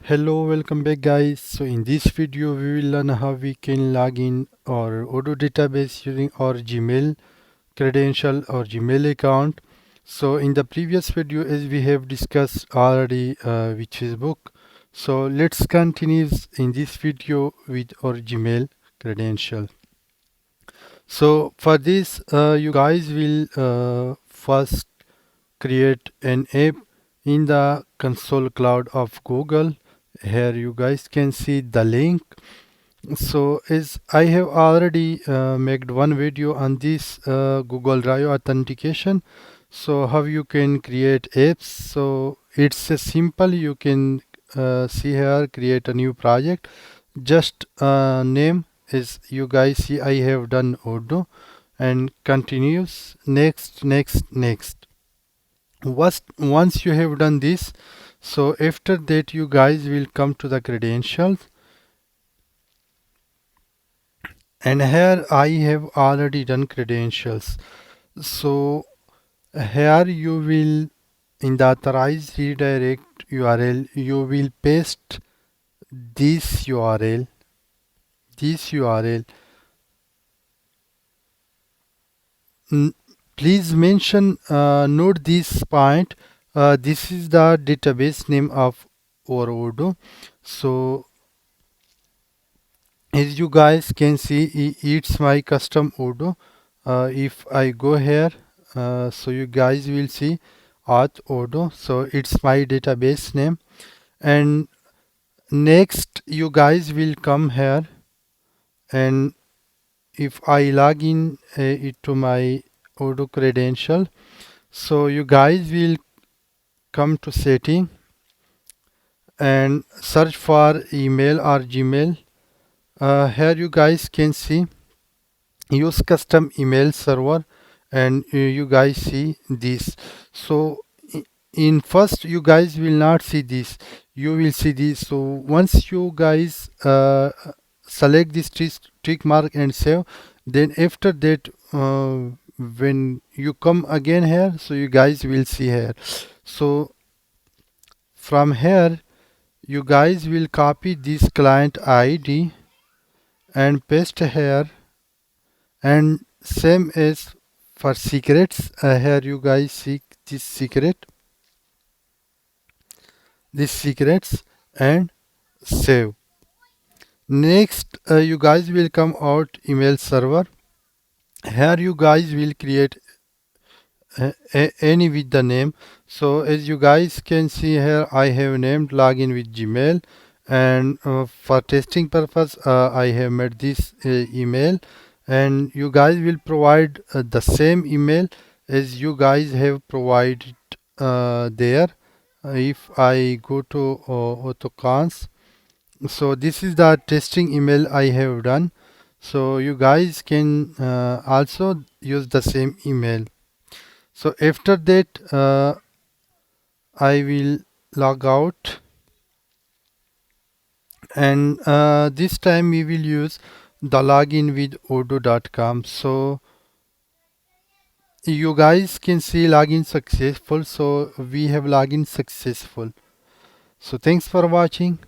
Hello, welcome back guys. So in this video we will learn how we can log in our Odoo database using our Gmail credential or Gmail account. So in the previous video, as we have discussed already with Facebook, so let's continue in this video with our Gmail credential. So for this you guys will first create an app in the console cloud of Google. Here you guys can see the link. So as I have already made one video on this Google Drive authentication, so how you can create apps. So it's a simple, you can see here, create a new project. Just name is, you guys see I have done Odoo, and continues, next, next, next. Once you have done this, so after that you guys will come to the credentials, and here I have already done credentials. So here you will, in the authorized redirect URL, you will paste this URL, this URL. N- Please mention, note this point. This is the database name of our Odoo. So as you guys can see, it's my custom Odoo. If I go here, so you guys will see auth Odoo. So it's my database name. And next you guys will come here, and if I log in it to my Odoo credential, so you guys will come to setting and search for email or Gmail. Here you guys can see use custom email server, and you guys see this. So in first you guys will not see this, you will see this. So once you guys select this tick mark and save, then after that when you come again here, so you guys will see here. So from here you guys will copy this client ID and paste here, and same as for secrets, here you guys see this secrets, and save. Next you guys will come out email server. Here you guys will create any with the name. So as you guys can see here, I have named login with Gmail, and for testing purpose I have made this email, and you guys will provide the same email as you guys have provided there. If I go to AuthCons, so this is the testing email I have done. So you guys can also use the same email. So after that I will log out, and this time we will use the login with odoo.com. So you guys can see login successful. So we have login successful. So thanks for watching.